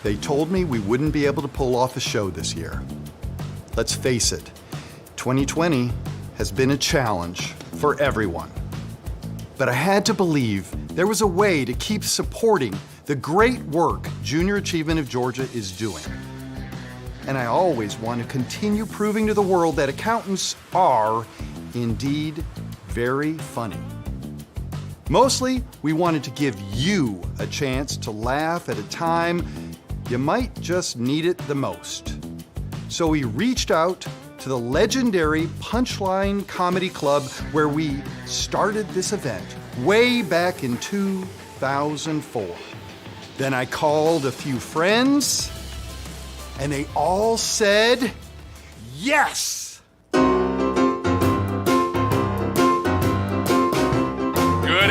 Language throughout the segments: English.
They told me we wouldn't be able to pull off a show this year. Let's face it, 2020 has been a challenge for everyone. But I had to believe there was a way to keep supporting the great work Junior Achievement of Georgia is doing. And I always want to continue proving to the world that accountants are, indeed, very funny. Mostly, we wanted to give you a chance to laugh at a time you might just need it the most. So we reached out to the legendary Punchline Comedy Club where we started this event way back in 2004. Then I called a few friends and they all said yes. Good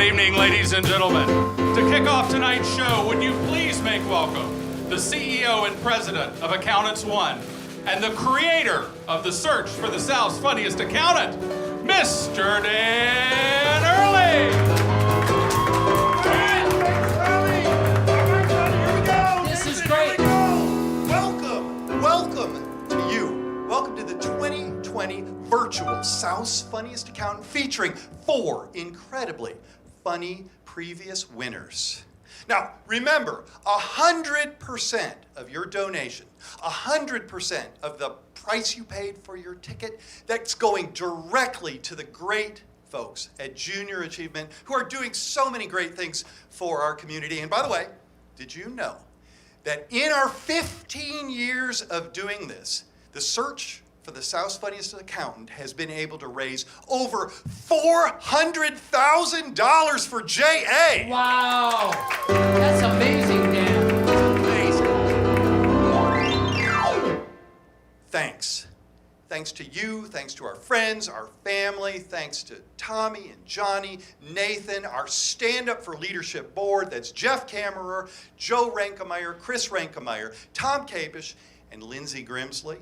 evening, ladies and gentlemen. To kick off tonight's show, would you please make welcome the CEO and president of Accountants One and the creator of the search for the South's funniest accountant, Mr. Dan Early. This is great. Welcome to you. Welcome to the 2020 virtual South's Funniest Accountant featuring 4 incredibly funny previous winners. Now, remember, 100% of your donation, 100% of the price you paid for your ticket, that's going directly to the great folks at Junior Achievement who are doing so many great things for our community. And by the way, did you know that in our 15 years of doing this, the search for the South's Funniest Accountant has been able to raise over $400,000 for JA. Wow, that's amazing, Dan. Amazing. Thanks. Thanks to you, thanks to our friends, our family, thanks to Tommy and Johnny, Nathan, our Stand Up for Leadership board, that's Jeff Kammerer, Joe Rankemeyer, Chris Rankemeyer, Tom Kapish, and Lindsay Grimsley.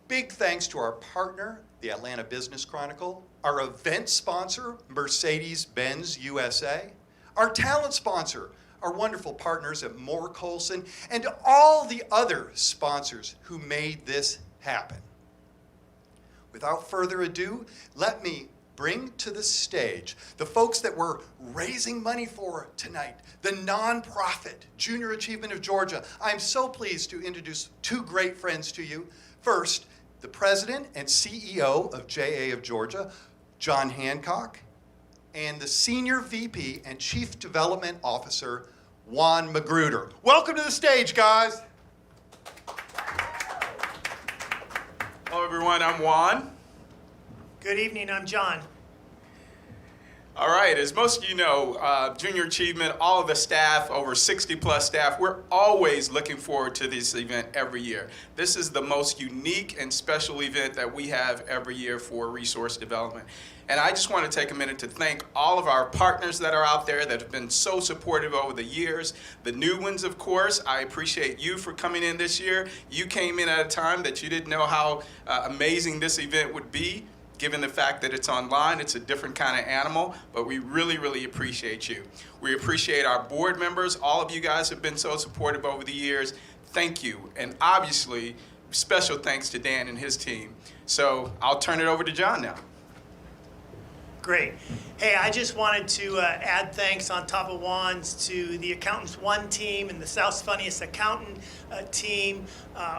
Big thanks to our partner, the Atlanta Business Chronicle, our event sponsor, Mercedes-Benz USA, our talent sponsor, our wonderful partners at Moore Colson, and to all the other sponsors who made this happen. Without further ado, let me bring to the stage the folks that we're raising money for tonight, the nonprofit Junior Achievement of Georgia. I'm so pleased to introduce 2 great friends to you. First, the president and CEO of JA of Georgia, John Hancock, and the senior VP and chief development officer, Juan Magruder. Welcome to the stage, guys. Hello, everyone. I'm Juan. Good evening, I'm John. All right, as most of you know, Junior Achievement, all of the staff, over 60+ staff, we're always looking forward to this event every year. This is the most unique and special event that we have every year for resource development. And I just want to take a minute to thank all of our partners that are out there that have been so supportive over the years. The new ones, of course, I appreciate you for coming in this year. You came in at a time that you didn't know how amazing this event would be. Given the fact that it's online, it's a different kind of animal, but we really, really appreciate you. We appreciate our board members. All of you guys have been so supportive over the years. Thank you. And obviously, special thanks to Dan and his team. So I'll turn it over to John now. Great. Hey, I just wanted to add thanks on top of Juan's to the Accountants One team and the South's Funniest Accountant team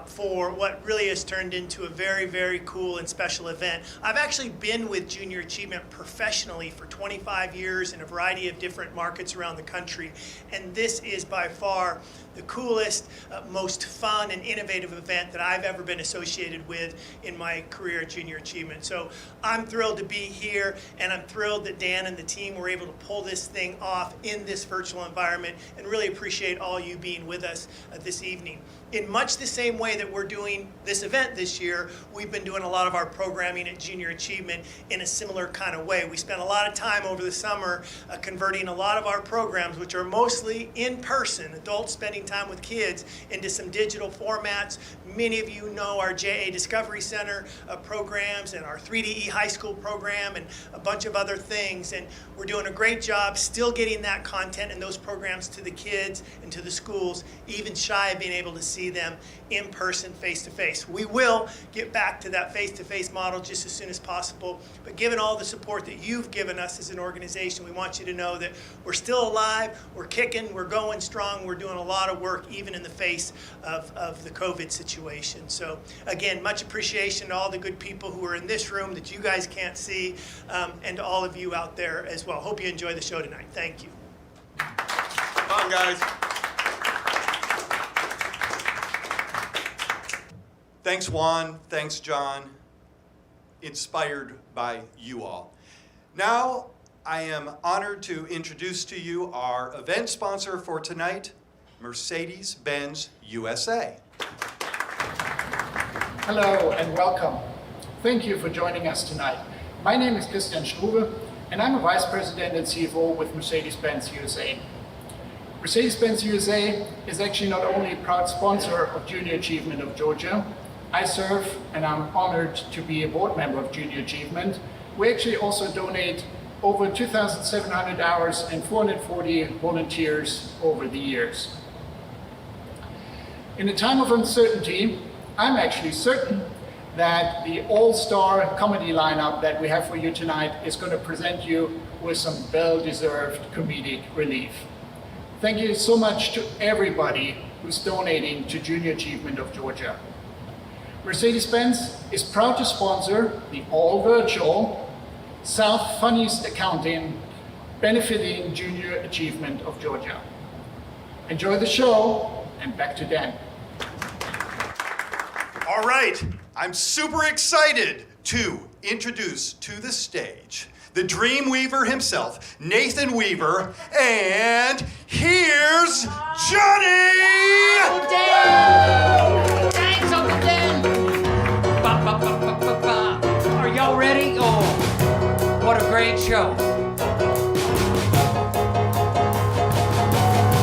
for what really has turned into a very, very cool and special event. I've actually been with Junior Achievement professionally for 25 years in a variety of different markets around the country, and this is by far the coolest, most fun and innovative event that I've ever been associated with in my career at Junior Achievement. So I'm thrilled to be here, and I'm thrilled that Dan and the team were able to pull this thing off in this virtual environment, and really appreciate all you being with us this evening. In much the same way that we're doing this event this year, we've been doing a lot of our programming at Junior Achievement in a similar kind of way. We spent a lot of time over the summer converting a lot of our programs, which are mostly in person, adults spending time with kids, into some digital formats, Many of you know our JA Discovery Center programs and our 3DE High School program and a bunch of other things. And we're doing a great job still getting that content and those programs to the kids and to the schools, even shy of being able to see them in person, face-to-face. We will get back to that face-to-face model just as soon as possible. But given all the support that you've given us as an organization, we want you to know that we're still alive, we're kicking, we're going strong, we're doing a lot of work even in the face of the COVID situation. So again, much appreciation to all the good people who are in this room that you guys can't see, and to all of you out there as well. Hope you enjoy the show tonight. Thank you. Come on, guys. Thanks, Juan. Thanks, John. Inspired by you all. Now, I am honored to introduce to you our event sponsor for tonight, Mercedes-Benz USA. Hello and welcome. Thank you for joining us tonight. My name is Christian Struve, and I'm a Vice President and CFO with Mercedes-Benz USA. Mercedes-Benz USA is actually not only a proud sponsor of Junior Achievement of Georgia. I serve and I'm honored to be a board member of Junior Achievement. We actually also donate over 2,700 hours and 440 volunteers over the years. In a time of uncertainty, I'm actually certain that the all-star comedy lineup that we have for you tonight is going to present you with some well-deserved comedic relief. Thank you so much to everybody who's donating to Junior Achievement of Georgia. Mercedes-Benz is proud to sponsor the all-virtual South Funniest Accounting benefiting Junior Achievement of Georgia. Enjoy the show, and back to Dan. All right, I'm super excited to introduce to the stage the Dream Weaver himself, Nathan Weaver, and here's Johnny! Uncle Dan! Thanks, Uncle Dan! Ba, ba, ba, ba, ba, ba. Are y'all ready? Oh, what a great show.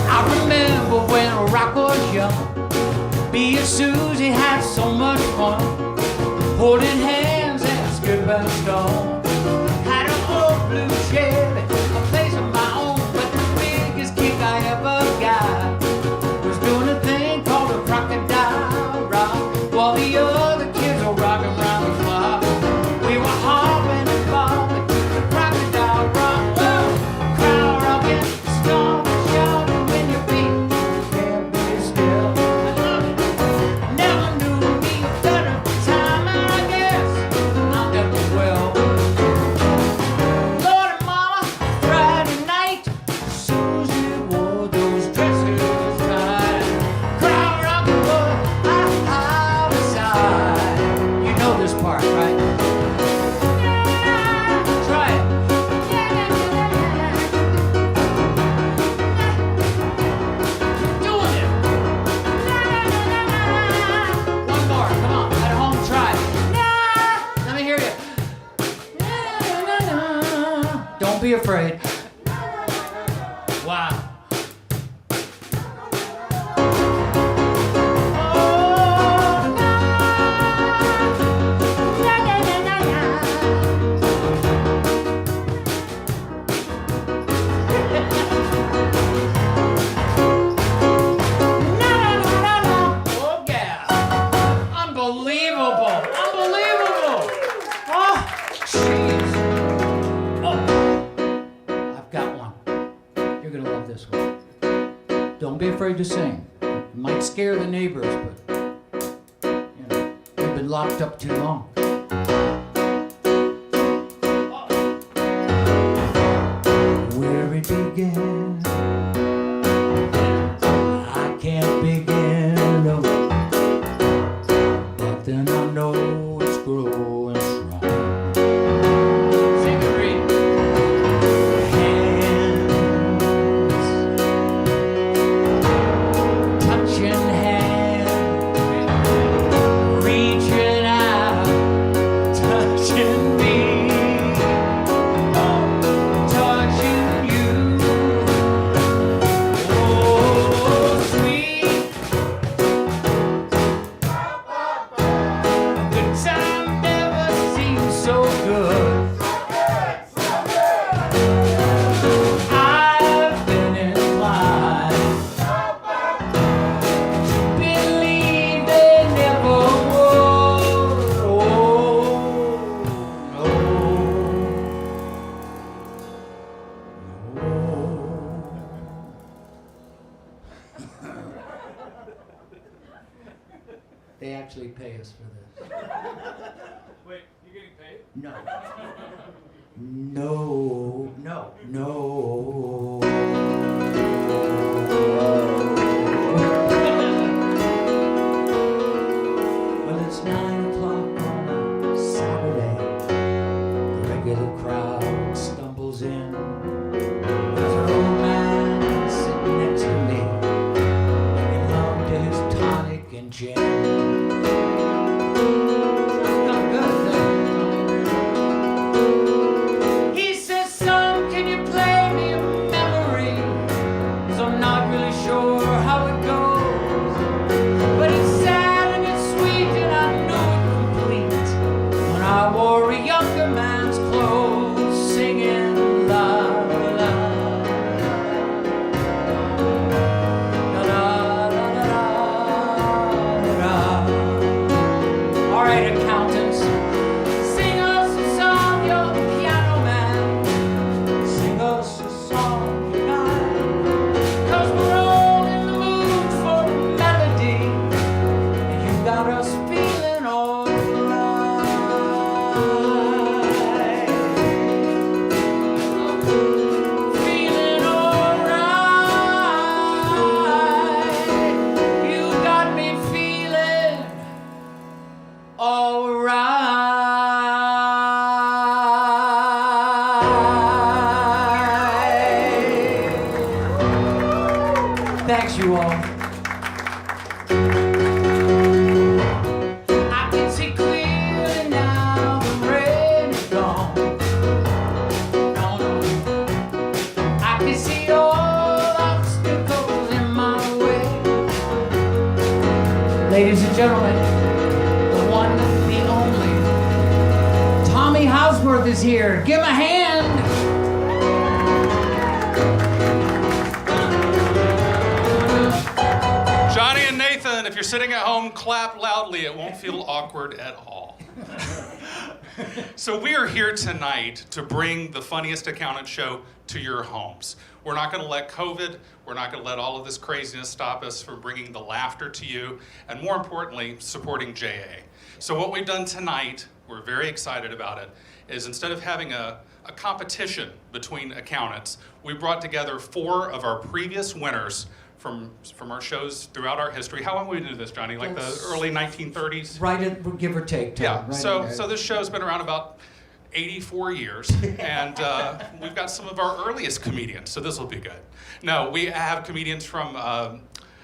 I remember when Rock was young. Me and Susie had so much fun, holding hands and skipping stone. Had an old blue Chevy, a place of my own, but the biggest kick I ever got was doing a thing called a crocodile rock, while the other kids were rocking around the clock. We were hopping and bobbing to the crocodile rock, whoa, crowd rocking, stomping, shouting when your feet can't be still. Never knew me a better time, and I guess I'll never will. Lord and Mama, Friday night, Susie wore those dresses tight. Crowd rocking was out of sight. You know this part, right? Try it. Doing it. One more, come on, at home, try it. Let me hear you. Don't be afraid. Wow. Oh, yeah. Unbelievable. Unbelievable. Oh, jeez. Oh, I've got one. You're going to love this one. Don't be afraid to sing. It might scare the neighbors, but, you know, we've been locked up too long. Where it began, I can't begin to, but then I know it's growing strong. Sing it, Reed. Hands, touching hands, reaching out. actually pay us for this. Wait, you getting paid? No. No. Well, it's 9 o'clock on a Saturday. The regular crowd stumbles in. There's an old man sitting next to me, making love to his tonic and gin. Not good, though. He says, "Son, can you play me a memory? 'Cause I'm not really sure how it goes. But it's sad and it's sweet and I know it complete when I wore a younger man's clothes, singing la la la la la la la la. All right, accountants, sing us a song, you're the piano man. Sing us a song tonight, 'cause we're all in the mood for a melody, and you got us feeling all right. Feeling all right. You got me feeling all right. Thanks, you all. I can see clearly now the rain is gone. No. I can see all obstacles in my way. Ladies and gentlemen, the one, the only, Tommy Houseworth is here. Give him a hand. Johnny and Nathan, if you're sitting at home, clap loudly. It won't feel awkward at all. So we are here tonight to bring the funniest accountant show to your homes. We're not going to let COVID, we're not going to let all of this craziness stop us from bringing the laughter to you, and more importantly, supporting JA. So what we've done tonight, we're very excited about it, is instead of having a competition between accountants, we brought together 4 of our previous winners from our shows throughout our history. How long have we been doing this, Johnny? Like the early 1930s? Right, give or take, Tom. Yeah, Right so in there. this show's been around about 84 years, and we've got some of our earliest comedians, so this will be good. No, we have comedians from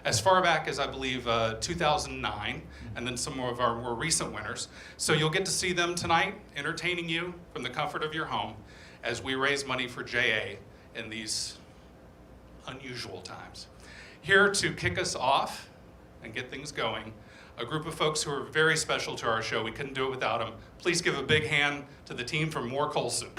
as far back as, I believe, 2009, and then some of our more recent winners. So you'll get to see them tonight, entertaining you from the comfort of your home as we raise money for JA in these unusual times. Here to kick us off and get things going, a group of folks who are very special to our show. We couldn't do it without them. Please give a big hand to the team from Moore Colson.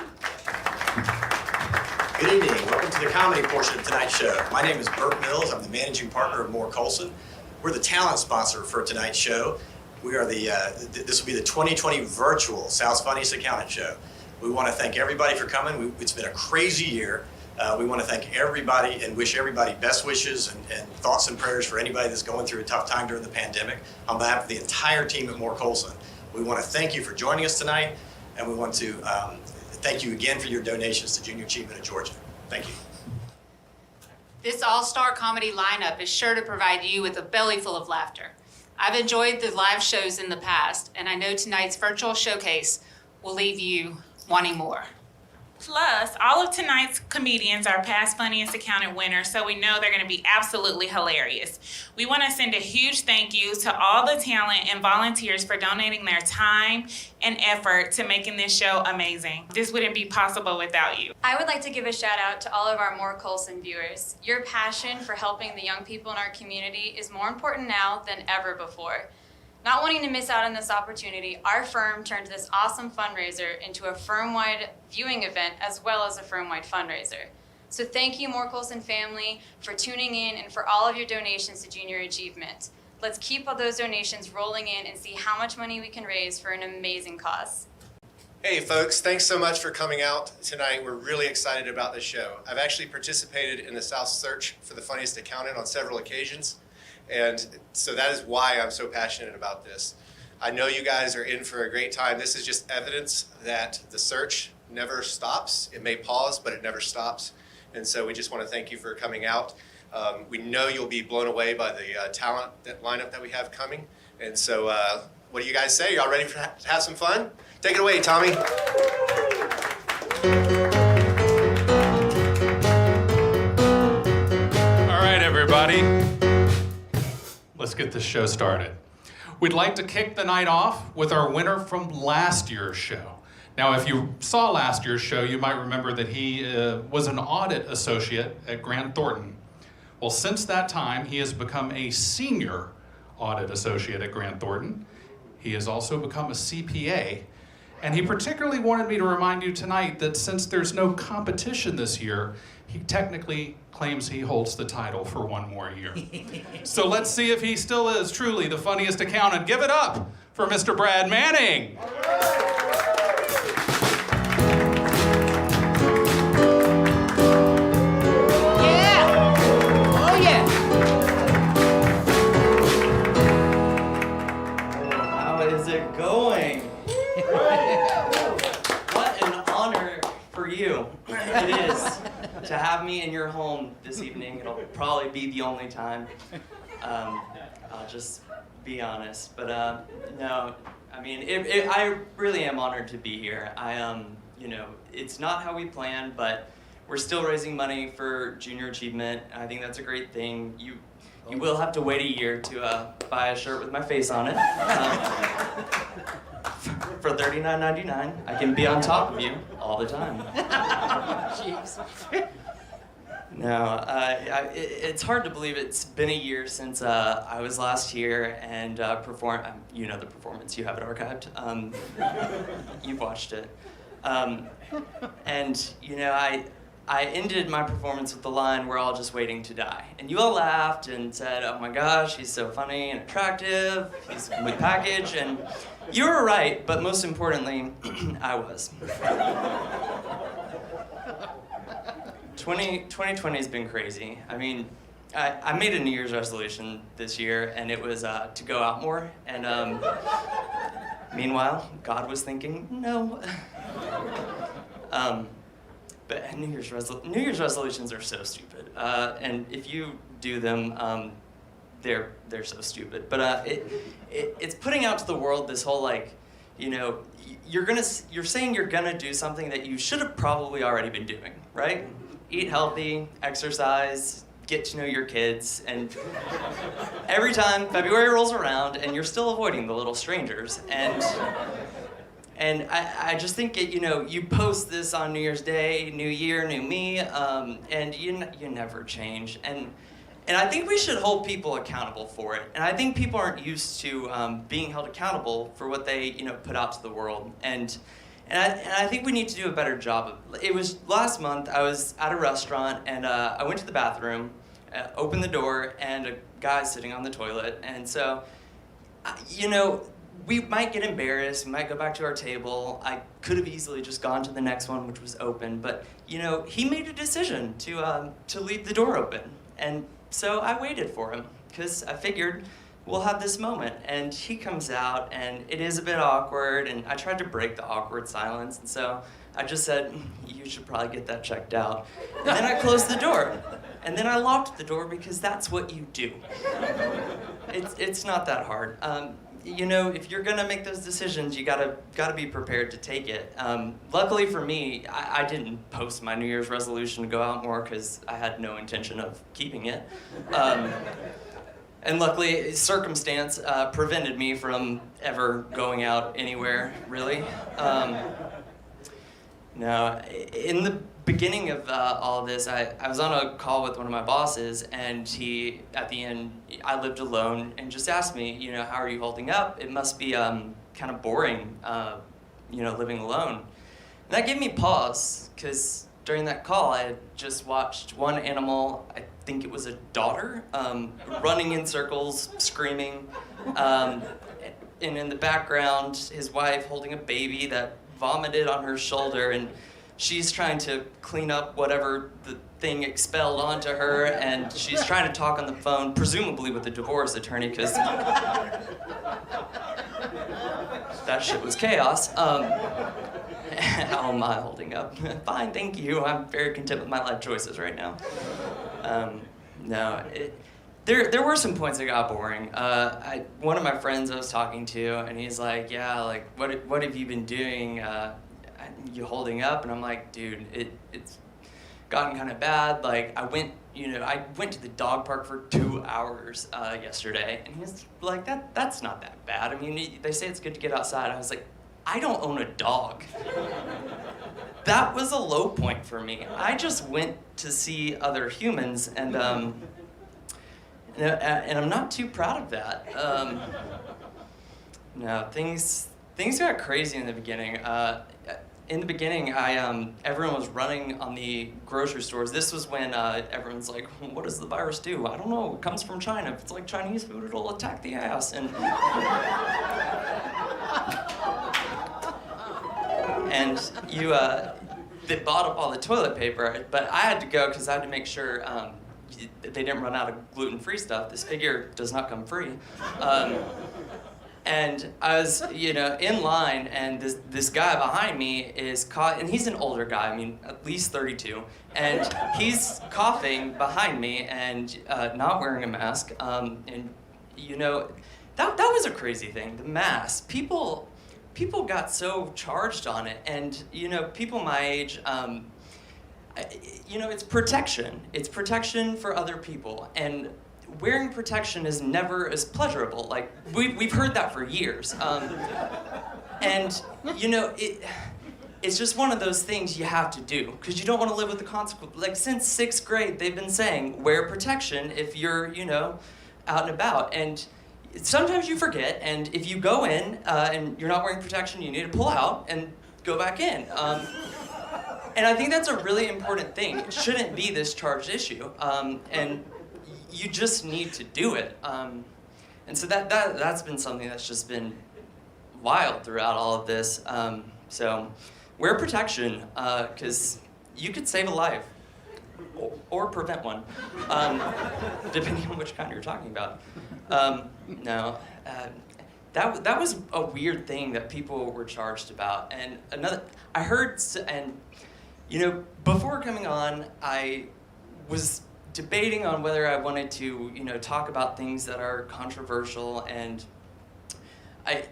Good evening. Welcome to the comedy portion of tonight's show. My name is Burt Mills. I'm the managing partner of Moore Colson. We're the talent sponsor for tonight's show. We are this will be the 2020 virtual South's Funniest Accountant Show. We want to thank everybody for coming. It's been a crazy year. We want to thank everybody and wish everybody best wishes and thoughts and prayers for anybody that's going through a tough time during the pandemic. On behalf of the entire team at Moore Colson, we want to thank you for joining us tonight, and we want to thank you again for your donations to Junior Achievement of Georgia. Thank you. This all-star comedy lineup is sure to provide you with a belly full of laughter. I've enjoyed the live shows in the past, and I know tonight's virtual showcase will leave you wanting more. Plus, all of tonight's comedians are past Funniest Accountant winners, so we know they're going to be absolutely hilarious. We want to send a huge thank you to all the talent and volunteers for donating their time and effort to making this show amazing. This wouldn't be possible without you. I would like to give a shout out to all of our Moore Colson viewers. Your passion for helping the young people in our community is more important now than ever before. Not wanting to miss out on this opportunity, our firm turned this awesome fundraiser into a firm-wide viewing event as well as a firm-wide fundraiser. So thank you, Moore Colson family, for tuning in and for all of your donations to Junior Achievement. Let's keep all those donations rolling in and see how much money we can raise for an amazing cause. Hey folks, thanks so much for coming out tonight. We're really excited about this show. I've actually participated in the South Search for the Funniest Accountant on several occasions, And so that is why I'm so passionate about this. I know you guys are in for a great time. This is just evidence that the search never stops. It may pause, but it never stops. And so we just want to thank you for coming out. We know you'll be blown away by the talent lineup that we have coming. And so what do you guys say? Y'all ready to have some fun? Take it away, Tommy. All right, everybody. Let's get this show started. We'd like to kick the night off with our winner from last year's show. Now, if you saw last year's show, you might remember that he was an audit associate at Grant Thornton. Well, since that time, he has become a senior audit associate at Grant Thornton. He has also become a CPA. And he particularly wanted me to remind you tonight that since there's no competition this year, he technically claims he holds the title for one more year. So let's see if he still is truly the funniest accountant. Give it up for Mr. Brad Manning. It is to have me in your home this evening. It'll probably be the only time. I'll just be honest, but no, I mean, I really am honored to be here. You know, it's not how we planned, but we're still raising money for junior achievement. I think that's a great thing. You will have to wait a year to buy a shirt with my face on it. For $39.99, I can be on top of you all the time. Jeez. No, it's hard to believe it's been a year since I was last here and performed. You know the performance, you have it archived. You've watched it. And you know, I ended my performance with the line, "We're all just waiting to die." And you all laughed and said, "Oh my gosh, he's so funny and attractive, he's a complete package," and you were right, but most importantly, I was. 2020 has been crazy. I mean, I made a New Year's resolution this year, and it was to go out more, and meanwhile, God was thinking, no. But New Year's resolutions are so stupid, and if you do them, they're so stupid. But it's putting out to the world this whole, like, you know, you're saying you're gonna do something that you should have probably already been doing, right? Eat healthy, exercise, get to know your kids, and every time February rolls around and you're still avoiding the little strangers, and I just think you know, you post this on New Year's Day, New Year, new me, and you never change. And I think we should hold people accountable for it. And I think people aren't used to being held accountable for what they, you know, put out to the world. And I think we need to do a better job of. It was last month. I was at a restaurant and I went to the bathroom, opened the door, and a guy's sitting on the toilet. And so, you know, we might get embarrassed, we might go back to our table. I could have easily just gone to the next one, which was open, but you know, he made a decision to leave the door open. And so I waited for him, because I figured we'll have this moment. And he comes out, and it is a bit awkward, and I tried to break the awkward silence, and so I just said, "You should probably get that checked out." And then I closed the door. And then I locked the door, because that's what you do. It's not that hard. You know, if you're gonna make those decisions, you gotta be prepared to take it. Luckily for me, I didn't post my New Year's resolution to go out more because I had no intention of keeping it. And luckily, circumstance prevented me from ever going out anywhere, really. No, in the beginning of all of this, I was on a call with one of my bosses, and he, at the end, I lived alone, and just asked me, you know, how are you holding up? It must be kind of boring, you know, living alone. And that gave me pause, because during that call, I had just watched one animal, I think it was a daughter, running in circles, screaming, and in the background, his wife holding a baby that vomited on her shoulder, and she's trying to clean up whatever the thing expelled onto her, and she's trying to talk on the phone, presumably with the divorce attorney, because that shit was chaos. How am I holding up? Fine, thank you. I'm very content with my life choices right now. There were some points that got boring. One of my friends I was talking to, and he's like, yeah, like, what have you been doing? You holding up? And I'm like, dude, it's gotten kind of bad. Like, I went to the dog park for 2 hours yesterday, and he's like, that's not that bad. I mean, they say it's good to get outside. I was like, I don't own a dog. That was a low point for me. I just went to see other humans, and I'm not too proud of that. No, things got crazy in the beginning. In the beginning, everyone was running on the grocery stores. This was when everyone's like, what does the virus do? I don't know, it comes from China. If it's like Chinese food, it'll attack the ass. And they bought up all the toilet paper, but I had to go because I had to make sure they didn't run out of gluten-free stuff. This figure does not come free. And I was, in line, and this guy behind me is and he's an older guy, I mean, at least 32, and he's coughing behind me and not wearing a mask. That was a crazy thing, the mask. People got so charged on it, and people my age, it's protection. It's protection for other people, and wearing protection is never as pleasurable. Like, we've heard that for years. It's just one of those things you have to do, because you don't want to live with the consequence. Like, since 6th grade, they've been saying, wear protection if you're, out and about. And sometimes you forget, and if you go in and you're not wearing protection, you need to pull out and go back in. And I think that's a really important thing. It shouldn't be this charged issue. And you just need to do it. And so that's been something that's just been wild throughout all of this. So wear protection, because you could save a life or prevent one, depending on which kind you're talking about. That was a weird thing that people were charged about. And I heard, and before coming on, I was debating on whether I wanted to, talk about things that are controversial, and I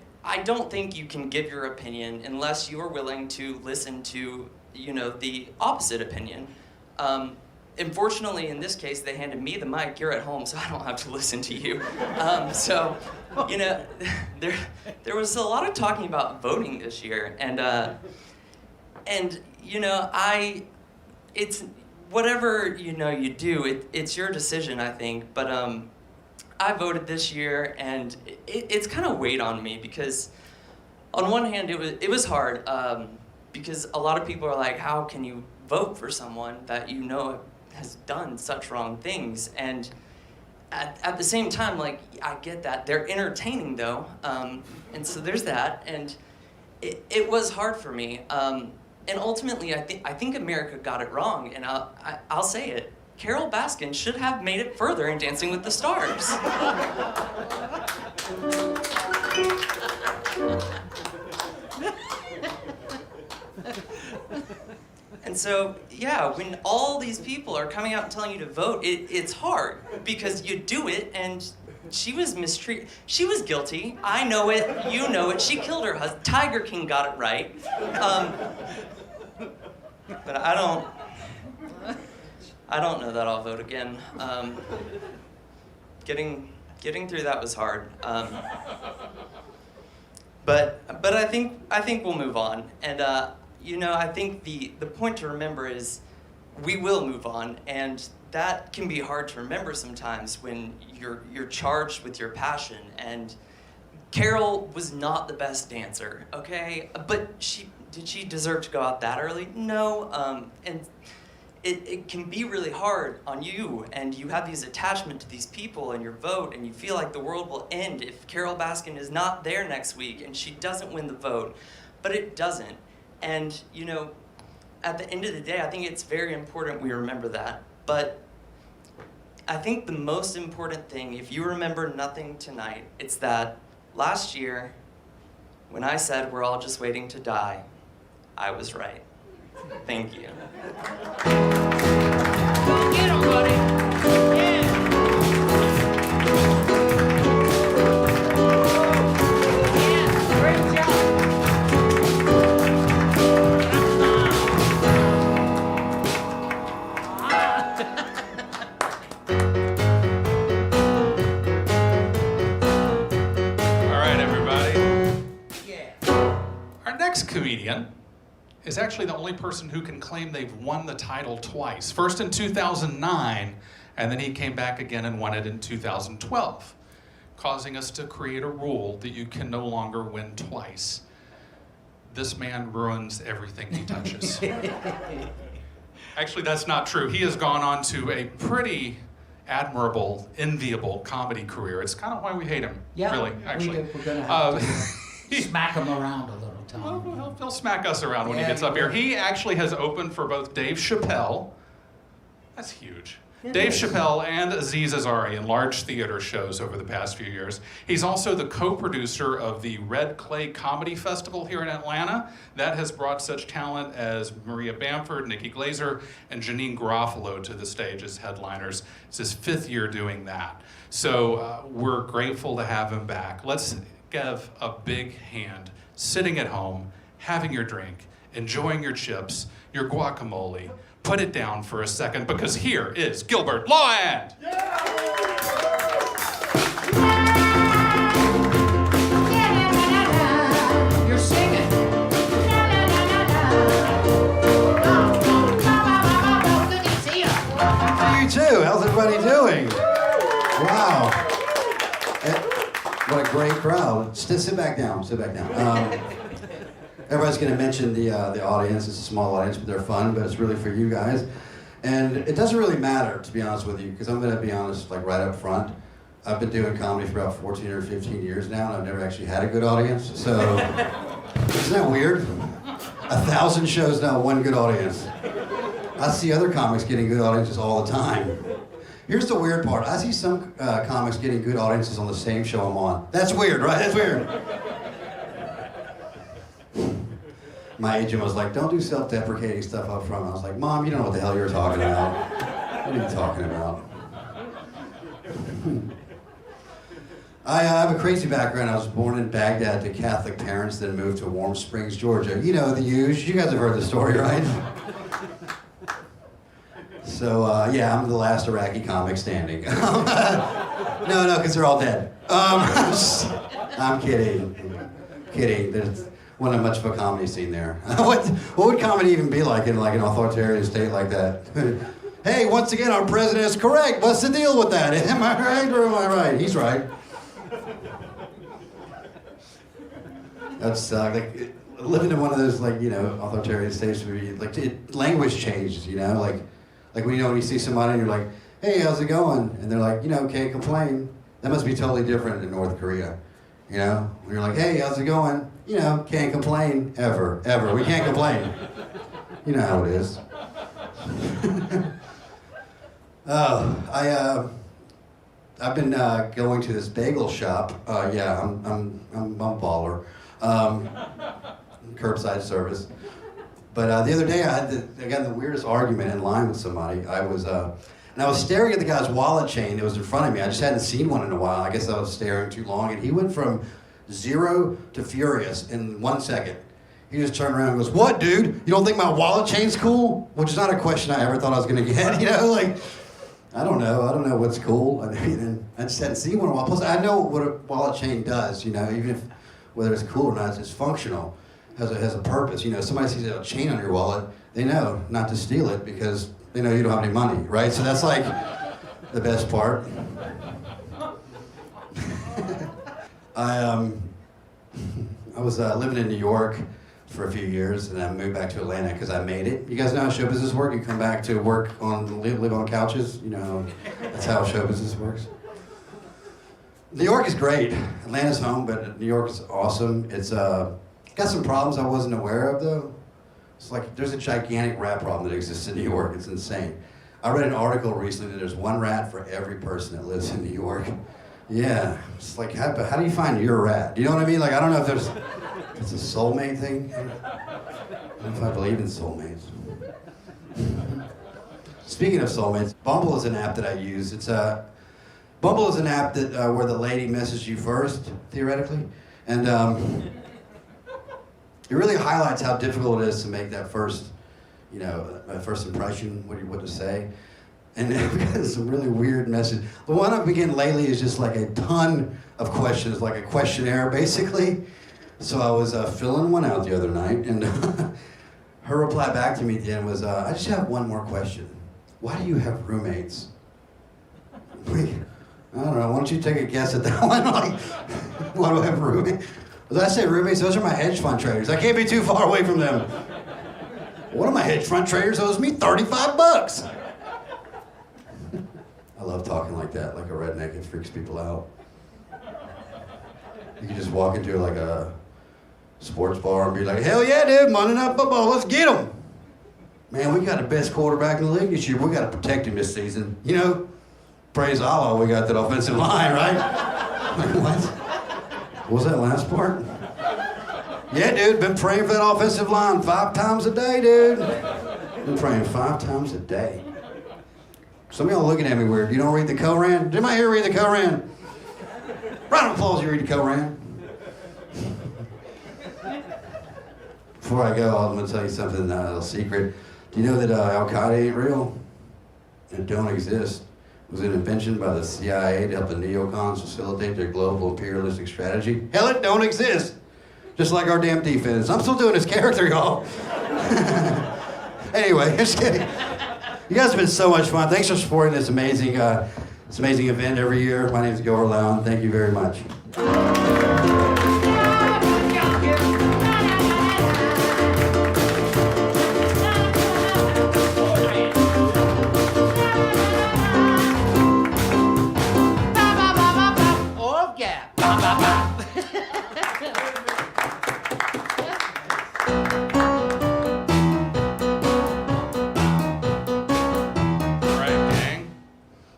don't think you can give your opinion unless you are willing to listen to, the opposite opinion. Unfortunately, in this case, they handed me the mic. You're at home, so I don't have to listen to you. There was a lot of talking about voting this year, and it's whatever you do, it's your decision, I think. But I voted this year, and it's kind of weighed on me, because on one hand it was hard, because a lot of people are like, how can you vote for someone that has done such wrong things? And at the same time, like, I get that they're entertaining though, and so there's that, and it was hard for me. And ultimately, I think America got it wrong, and I'll say it. Carol Baskin should have made it further in Dancing with the Stars. And so, yeah, when all these people are coming out and telling you to vote, it's hard, because you do it, and she was mistreated. She was guilty. I know it. You know it. She killed her husband. Tiger King got it right. But I don't know that I'll vote again. Getting through that was hard. But I think we'll move on. And I think the point to remember is we will move on, and that can be hard to remember sometimes when you're charged with your passion. And Carol was not the best dancer, okay? But did she deserve to go out that early? No. And it can be really hard on you, and you have these attachment to these people and your vote, and you feel like the world will end if Carol Baskin is not there next week and she doesn't win the vote. But it doesn't. And at the end of the day, I think it's very important we remember that. But I think the most important thing, if you remember nothing tonight, it's that last year, when I said we're all just waiting to die, I was right. Thank you. Get 'em, buddy. Yeah. Yeah, great job. All right, everybody. Our next comedian is actually the only person who can claim they've won the title twice. First in 2009, and then he came back again and won it in 2012, causing us to create a rule that you can no longer win twice. This man ruins everything he touches. Actually, that's not true. He has gone on to a pretty admirable, enviable comedy career. It's kind of why we hate him, Yeah, really, actually. we're gonna have to smack him around a little, Tom. Well, he'll smack us around when he Yeah, gets he up here. will. He actually has opened for both Dave Chappelle, that's huge, It Dave is. Chappelle and Aziz Ansari in large theater shows over the past few years. He's also the co-producer of the Red Clay Comedy Festival here in Atlanta. That has brought such talent as Maria Bamford, Nikki Glazer, and Janine Garofalo to the stage as headliners. It's his 5th year doing that. So we're grateful to have him back. Let's give a big hand, sitting at home, having your drink, enjoying your chips, your guacamole. Put it down for a second, because here is Gilbert Lawand. You're singing. Good to see you. You too. How's everybody doing? Wow. What a great crowd. Sit back down. Sit back down. Everybody's going to mention the audience. It's a small audience, but they're fun. But it's really for you guys, and it doesn't really matter, to be honest with you, because I'm going to be honest, like right up front. I've been doing comedy for about 14 or 15 years now, and I've never actually had a good audience. So isn't that weird? 1,000 shows now, one good audience. I see other comics getting good audiences all the time. Here's the weird part. I see some comics getting good audiences on the same show I'm on. That's weird, right? That's weird. My agent was like, don't do self-deprecating stuff up front. I was like, Mom, you don't know what the hell you were talking about. What are you talking about? I have a crazy background. I was born in Baghdad to Catholic parents, then moved to Warm Springs, Georgia. You know, the usual. You guys have heard the story, right? So, yeah, I'm the last Iraqi comic standing. No, because they're all dead. I'm kidding. There's wasn't much of a comedy scene there. What would comedy even be like in like an authoritarian state like that? Hey, once again, our president is correct. What's the deal with that? Am I right or am I right? He's right. That's like living in one of those like, you know, authoritarian states where you, like language changes, you know, like when you see somebody and you're like, hey, how's it going? And they're like, you know, can't complain. That must be totally different in North Korea. You know, when you're like, hey, how's it going? You know, can't complain ever. We can't complain. You know how it is. I've been going to this bagel shop. Yeah, I'm a baller. Curbside service. But the other day I got in the weirdest argument in line with somebody. I was staring at the guy's wallet chain that was in front of me. I just hadn't seen one in a while. I guess I was staring too long, and he went from 0 to furious in 1 second. He just turned around and goes, "What, dude? You don't think my wallet chain's cool?" Which is not a question I ever thought I was gonna get. You know, like, I don't know what's cool. I mean, I just hadn't seen one in a while. Plus, I know what a wallet chain does. You know, even if whether it's cool or not, it's functional. Has a purpose. You know, somebody sees a chain on your wallet, they know not to steal it because they know you don't have any money, right? So that's like the best part. I was living in New York for a few years, and I moved back to Atlanta because I made it. You guys know how show business works? You come back to work live on couches. You know, that's how show business works. New York is great. Atlanta's home, but New York is awesome. It's got some problems I wasn't aware of though. It's like there's a gigantic rat problem that exists in New York. It's insane. I read an article recently that there's one rat for every person that lives in New York. Yeah, it's like, how do you find your rat? Do you know what I mean? Like, I don't know if it's a soulmate thing. I don't know if I believe in soulmates. Speaking of soulmates, Bumble is an app that I use. Bumble is an app that where the lady messages you first, theoretically, and it really highlights how difficult it is to make that first, that first impression, what to say. And we've got some really weird messages. The one I've been getting lately is just like a ton of questions, like a questionnaire, basically. So I was filling one out the other night, and her reply back to me at the end was, I just have one more question. Why do you have roommates? I don't know, why don't you take a guess at that one? Like, why do I have roommates? Did I say roommates? Those are my hedge fund traders. I can't be too far away from them. One of my hedge fund traders owes me $35. I love talking like that, like a redneck. It freaks people out. You can just walk into like a sports bar and be like, hell yeah, dude, Monday Night Football, let's get him. Man, we got the best quarterback in the league this year. We got to protect him this season. Praise Allah, we got that offensive line, right? Like, what was that last part? Yeah, dude, been praying for that offensive line 5 times a day, dude. Been praying 5 times a day. Some of y'all looking at me weird. You don't read the Koran? Did anybody here read the Koran? Round of applause, you read the Koran. Before I go, I'm going to tell you something, a little secret. Do you know that Al-Qaeda ain't real? It don't exist. It was an invention by the CIA to help the neocons facilitate their global imperialistic strategy. Hell, it don't exist. Just like our damn defense. I'm still doing this character, y'all. Anyway, just kidding. You guys have been so much fun. Thanks for supporting this amazing event every year. My name is Gilbert Lown. Thank you very much.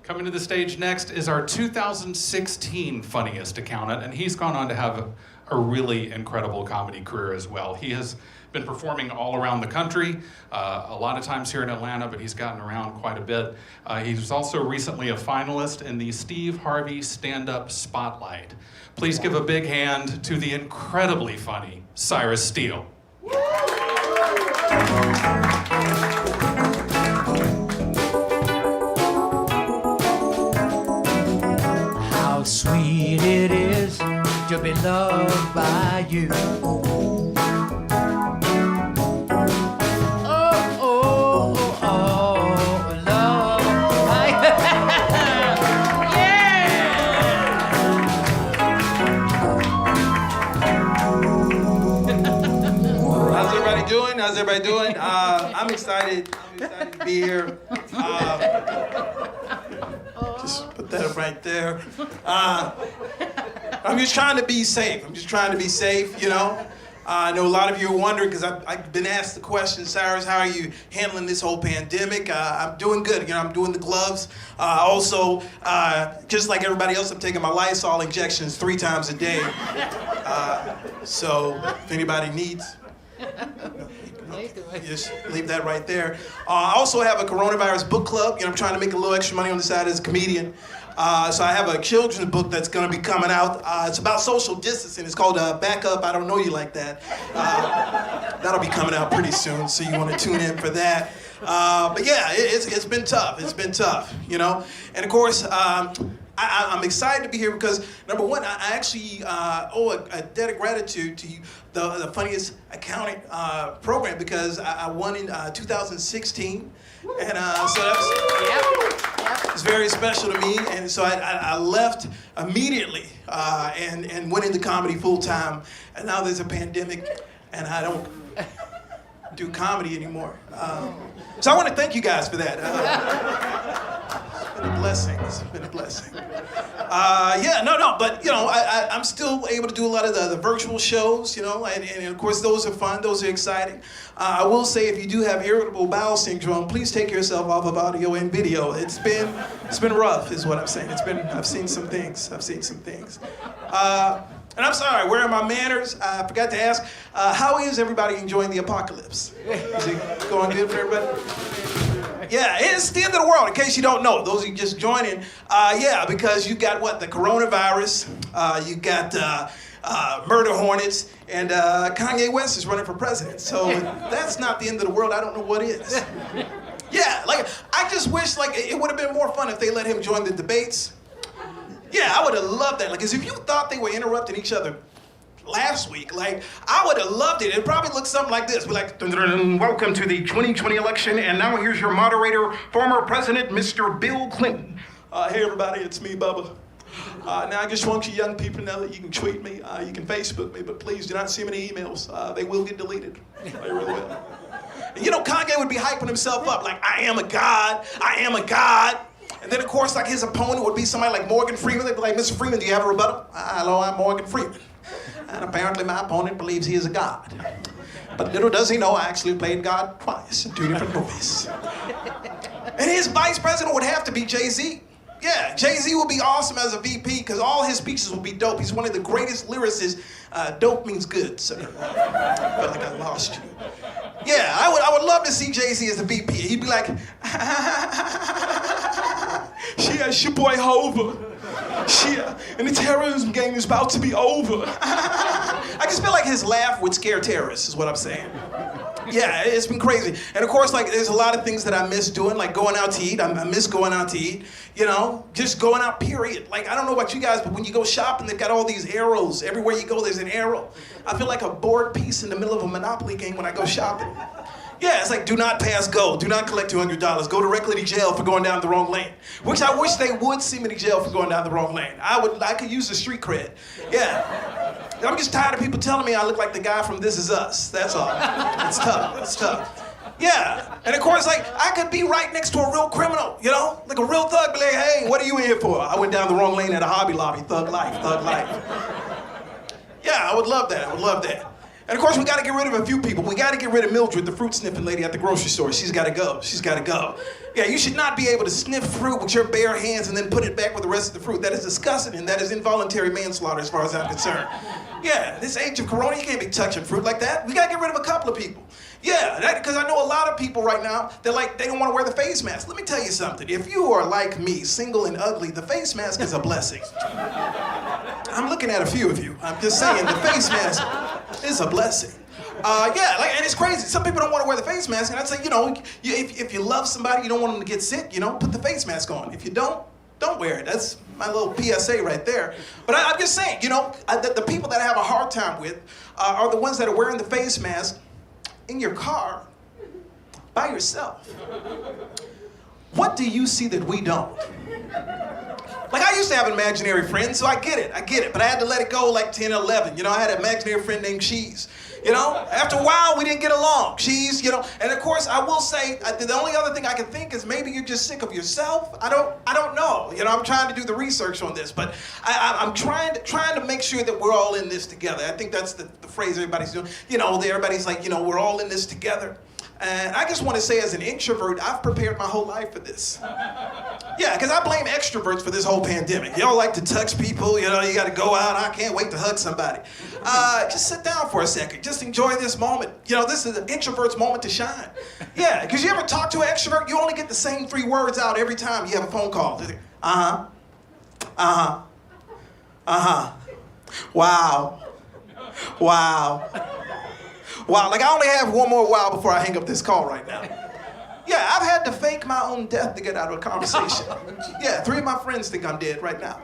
Coming to the stage next is our 2016 funniest accountant, and he's gone on to have a really incredible comedy career as well. He has been performing all around the country, a lot of times here in Atlanta, but he's gotten around quite a bit. He was also recently a finalist in the Steve Harvey Stand-Up Spotlight. Please give a big hand to the incredibly funny Cyrus Steele. How sweet it is to be loved by you. Oh, oh, oh, oh, love. How's everybody doing? I'm excited to be here. Just put that up right there. I'm just trying to be safe. I know a lot of you are wondering, because I've been asked the question, Cyrus, how are you handling this whole pandemic? I'm doing good. I'm doing the gloves. Also, just like everybody else, I'm taking my Lysol injections 3 times a day. So if anybody needs, just leave that right there. I also have a coronavirus book club. I'm trying to make a little extra money on the side as a comedian. So I have a children's book that's going to be coming out. It's about social distancing. It's called Back Up, I Don't Know You Like That. That'll be coming out pretty soon, so you want to tune in for that. But yeah, it's been tough. And of course, I'm excited to be here because, number one, I actually owe a debt of gratitude to you, the Funniest Accounting program, because I won in 2016. And so it's very special to me. And so I left immediately and went into comedy full time. And now there's a pandemic and I don't do comedy anymore. So I want to thank you guys for that. It's been a blessing. But I'm still able to do a lot of the virtual shows, and of course those are fun, those are exciting. I will say if you do have irritable bowel syndrome, please take yourself off of audio and video. It's been rough, is what I'm saying. I've seen some things. And I'm sorry, where are my manners? I forgot to ask, how is everybody enjoying the apocalypse? Is it going good for everybody? Yeah, it's the end of the world, in case you don't know. Those of you just joining, because you got the coronavirus, you got murder hornets, and Kanye West is running for president. So if that's not the end of the world, I don't know what is. Yeah, I just wish it would have been more fun if they let him join the debates. Yeah, I would have loved that. Because if you thought they were interrupting each other last week, I would have loved it. It probably looked something like this. We're like, welcome to the 2020 election, and now here's your moderator, former President, Mr. Bill Clinton. Hey everybody, it's me, Bubba. Now I just want you young people to know that you can tweet me, you can Facebook me, but please do not send me any emails. They will get deleted. They really will. And Kanye would be hyping himself up like, I am a god, I am a god. And then, of course, his opponent would be somebody like Morgan Freeman. They'd be like, Mr. Freeman, do you have a rebuttal? Hello, I'm Morgan Freeman. And apparently my opponent believes he is a god. But little does he know, I actually played God twice in 2 different movies. And his vice president would have to be Jay-Z. Yeah, Jay-Z would be awesome as a VP because all his speeches would be dope. He's one of the greatest lyricists. Dope means good, so I felt like I lost you. Yeah, I would love to see Jay-Z as a VP. He'd be like, it's your boy Hova. And the terrorism game is about to be over. I just feel like his laugh would scare terrorists, is what I'm saying. Yeah, it's been crazy. And of course, there's a lot of things that I miss doing, like going out to eat. I miss going out to eat, just going out, period. I don't know about you guys, but when you go shopping, they've got all these arrows. Everywhere you go, there's an arrow. I feel like a board piece in the middle of a Monopoly game when I go shopping. Yeah, it's like, do not pass go. Do not collect $200. Go directly to jail for going down the wrong lane. Which I wish they would send me to jail for going down the wrong lane. I could use the street cred. Yeah. I'm just tired of people telling me I look like the guy from This Is Us. That's all. It's tough. Yeah. And of course, I could be right next to a real criminal, like a real thug, be like, hey, what are you in here for? I went down the wrong lane at a Hobby Lobby. Thug life. Yeah, I would love that. And of course, we got to get rid of a few people. We got to get rid of Mildred, the fruit sniffing lady at the grocery store. She's got to go. Yeah, you should not be able to sniff fruit with your bare hands and then put it back with the rest of the fruit. That is disgusting, and that is involuntary manslaughter as far as I'm concerned. Yeah, this age of corona, you can't be touching fruit like that. We got to get rid of a couple of people. Yeah, because I know a lot of people right now, they don't want to wear the face mask. Let me tell you something. If you are like me, single and ugly, the face mask is a blessing. I'm looking at a few of you. I'm just saying, the face mask is a blessing. And it's crazy. Some people don't want to wear the face mask, and I'd say, if you love somebody, you don't want them to get sick, put the face mask on. If you don't wear it. That's my little PSA right there. But I'm just saying, the people that I have a hard time with are the ones that are wearing the face mask in your car by yourself. What do you see that we don't? I used to have an imaginary friend, so I get it. But I had to let it go 10 or 11. I had an imaginary friend named Cheese. After a while, we didn't get along. Cheese, and of course, I will say, the only other thing I can think is maybe you're just sick of yourself. I don't know. I'm trying to do the research on this, but I'm trying to make sure that we're all in this together. I think that's the phrase everybody's doing. Everybody's like, we're all in this together. And I just want to say, as an introvert, I've prepared my whole life for this. Yeah, because I blame extroverts for this whole pandemic. Y'all like to touch people, you got to go out. I can't wait to hug somebody. Just sit down for a second. Just enjoy this moment. This is an introvert's moment to shine. Yeah, because you ever talk to an extrovert, you only get the same 3 words out every time you have a phone call. Uh-huh. Uh-huh. Uh-huh. Wow. Wow. Wow, I only have one more wow before I hang up this call right now. Yeah, I've had to fake my own death to get out of a conversation. Yeah, 3 of my friends think I'm dead right now.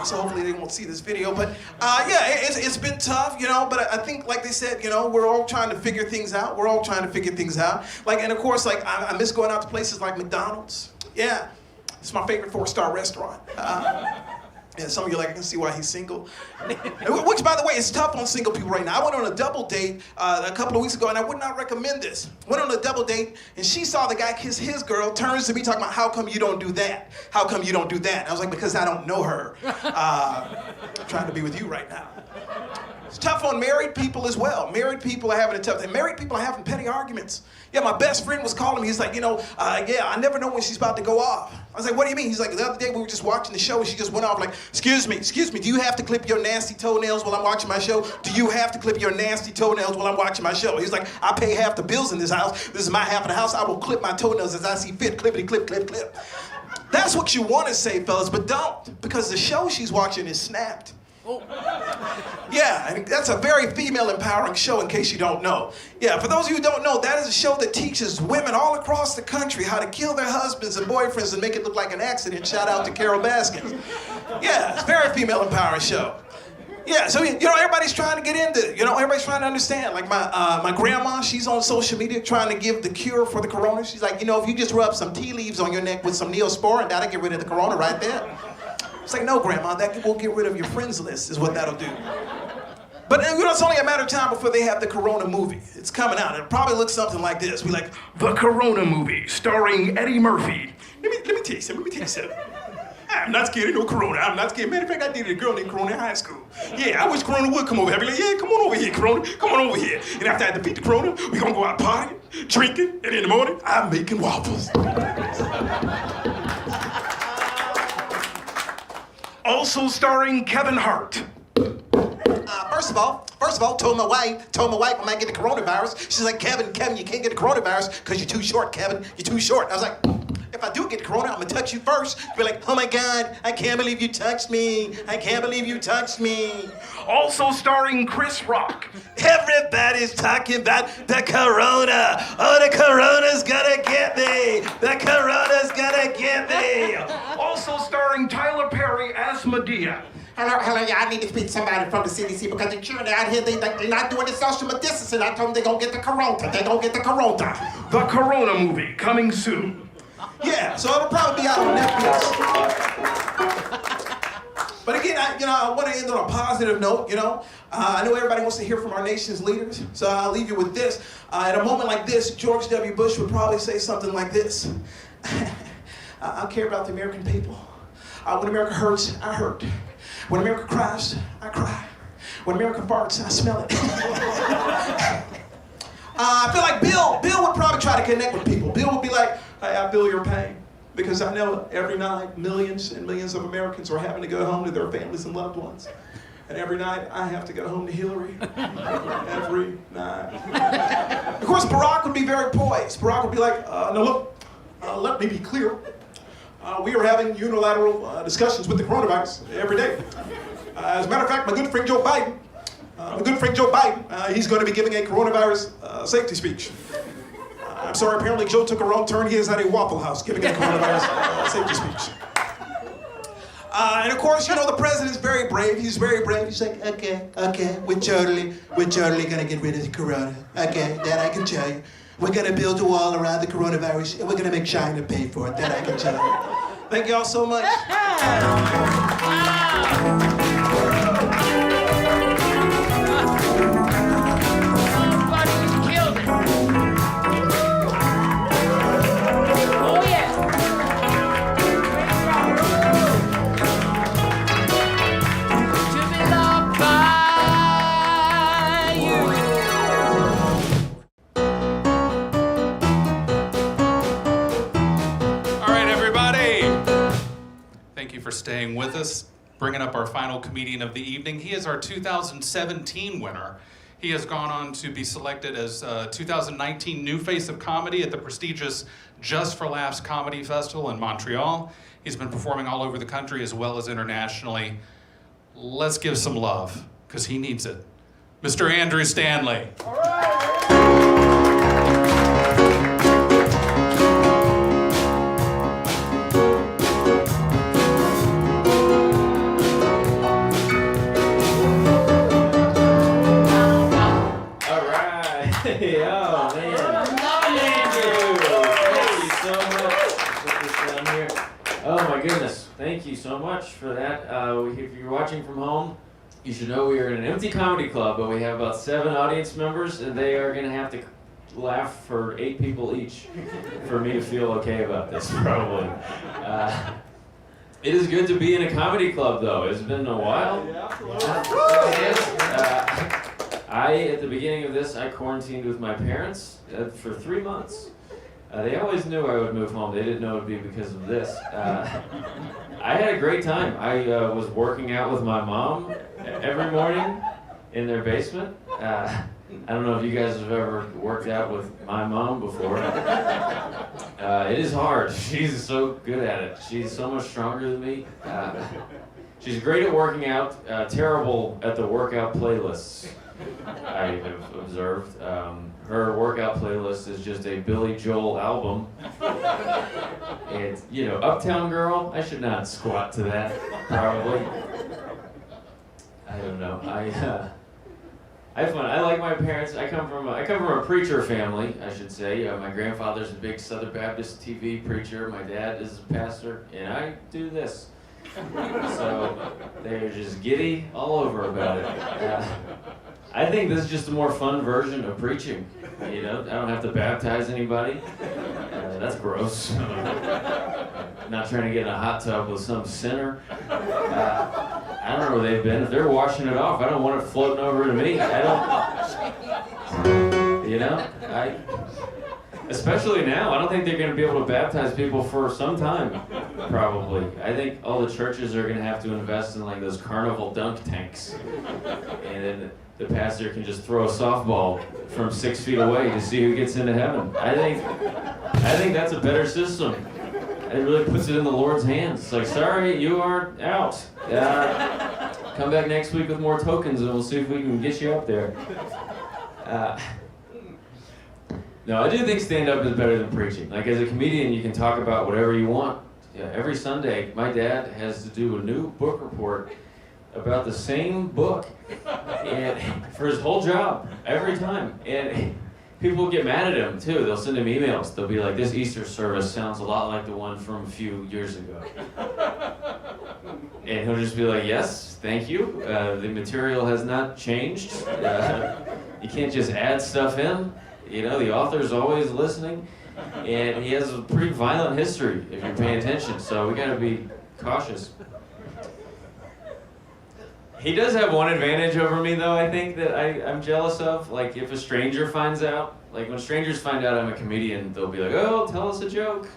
So hopefully they won't see this video. But it's been tough, but I think, like they said, we're all trying to figure things out. And of course, I miss going out to places like McDonald's. Yeah, it's my favorite 4-star restaurant. And some of you are like, I can see why he's single. Which, by the way, is tough on single people right now. I went on a double date a couple of weeks ago, and I would not recommend this. Went on a double date, and she saw the guy kiss his girl, turns to me talking about, how come you don't do that? How come you don't do that? And I was like, because I don't know her. I'm trying to be with you right now. It's tough on married people as well. Married people are having a tough time. Married people are having petty arguments. Yeah, my best friend was calling me. He's like, yeah, I never know when she's about to go off. I was like, what do you mean? He's like, the other day we were just watching the show and she just went off like, excuse me, do you have to clip your nasty toenails while I'm watching my show? Do you have to clip your nasty toenails while I'm watching my show? He's like, I pay half the bills in this house. This is my half of the house. I will clip my toenails as I see fit. Clippity, clip, clip, clip. That's what you want to say, fellas, but don't, because the show she's watching is Snapped. Yeah, and that's a very female empowering show in case you don't know. Yeah, for those of you who don't know, that is a show that teaches women all across the country how to kill their husbands and boyfriends and make it look like an accident. Shout out to Carol Baskins. Yeah, it's a very female empowering show. Yeah, so everybody's trying to get into it. Everybody's trying to understand. Like my grandma, she's on social media trying to give the cure for the corona. She's like, if you just rub some tea leaves on your neck with some Neosporin, that'll get rid of the corona right there. It's like, no, Grandma, that will get rid of your friends list is what that'll do. But it's only a matter of time before they have the Corona movie. It's coming out. It'll probably look something like this. Be like, the Corona movie, starring Eddie Murphy. Let me tell you something. I'm not scared of no Corona. I'm not scared. Matter of fact, I dated a girl named Corona in high school. Yeah, I wish Corona would come over here. I'd be like, yeah, come on over here, Corona. Come on over here. And after I defeat the Corona, we're going to go out partying, drinking, and in the morning, I'm making waffles. Also starring Kevin Hart. First of all, told my wife I might get the coronavirus. She's like, Kevin, you can't get the coronavirus because you're too short, Kevin. You're too short. I was like, if I do get the corona, I'm gonna touch you first. Be like, oh my God, I can't believe you touched me. I can't believe you touched me. Also starring Chris Rock. Everybody's talking about the corona. Oh, the corona's gonna get me. The corona's gonna get me. Also starring Tyler Perry as Medea. Hello, yeah, I need to speak to somebody from the CDC because the children out here, they're not doing the social distancing. I told them they're gonna get the corona. They're gonna get the corona. The Corona movie, coming soon. Yeah, so it'll probably be out on Netflix. But again, I want to end on a positive note, I know everybody wants to hear from our nation's leaders, so I'll leave you with this. At a moment like this, George W. Bush would probably say something like this. I care about the American people. When America hurts, I hurt. When America cries, I cry. When America farts, I smell it. I feel like Bill would probably try to connect with people. Bill would be like, hey, I feel your pain. Because I know every night millions and millions of Americans are having to go home to their families and loved ones. And every night I have to go home to Hillary. Every night. Of course, Barack would be very poised. Barack would be like, no, look, let me be clear. We are having unilateral discussions with the coronavirus every day. As a matter of fact, my good friend Joe Biden, he's going to be giving a coronavirus safety speech. I'm sorry, apparently Joe took a wrong turn. He is at a Waffle House giving a coronavirus safety speech. And of course, the president's very brave. He's very brave. He's like, okay, we're totally gonna get rid of the corona. Okay, that I can tell you. We're gonna build a wall around the coronavirus, and we're gonna make China pay for it. That I can tell you. Thank you all so much. Thank you for staying with us, bringing up our final comedian of the evening. He is our 2017 winner. He has gone on to be selected as 2019 New Face of Comedy at the prestigious Just for Laughs Comedy Festival in Montreal. He's been performing all over the country as well as internationally. Let's give some love, because he needs it. Mr. Andrew Stanley. All right. Oh man. Thank you so much. Put this down here. Oh my goodness. Thank you. thank you so much for that. If you're watching from home, you should know we are in an empty comedy club, but we have about 7 audience members, and they are going to have to laugh for 8 people each for me to feel okay about this, probably. It is good to be in a comedy club, though. It's been a while. At the beginning of this, I quarantined with my parents for 3 months. They always knew I would move home. They didn't know it would be because of this. I had a great time. I was working out with my mom every morning in their basement. I don't know if you guys have ever worked out with my mom before. It is hard. She's so good at it. She's so much stronger than me. She's great at working out, terrible at the workout playlists, I have observed. Her workout playlist is just a Billy Joel album. It's, Uptown Girl. I should not squat to that, probably. I don't know. I have fun. I like my parents. I come from a preacher family, I should say. My grandfather's a big Southern Baptist TV preacher. My dad is a pastor, and I do this. So they're just giddy all over about it. I think this is just a more fun version of preaching. I don't have to baptize anybody. That's gross. Not trying to get in a hot tub with some sinner. I don't know where they've been. If they're washing it off, I don't want it floating over to me. Especially now, I don't think they're going to be able to baptize people for some time, probably. I think all the churches are going to have to invest in like those carnival dunk tanks. And then the pastor can just throw a softball from 6 feet away to see who gets into heaven. I think that's a better system. It really puts it in the Lord's hands. It's like, sorry, you are out. Come back next week with more tokens and we'll see if we can get you up there. No, I do think stand-up is better than preaching. Like, as a comedian, you can talk about whatever you want. Yeah, every Sunday, my dad has to do a new book report about the same book and for his whole job, every time. And people get mad at him, too. They'll send him emails. They'll be like, this Easter service sounds a lot like the one from a few years ago. And he'll just be like, yes, thank you. The material has not changed. You can't just add stuff in. The author's always listening. And he has a pretty violent history, if you're paying attention. So we gotta be cautious. He does have one advantage over me, though, I think, that I'm jealous of. Like, if a stranger finds out, like, when strangers find out I'm a comedian, they'll be like, oh, tell us a joke.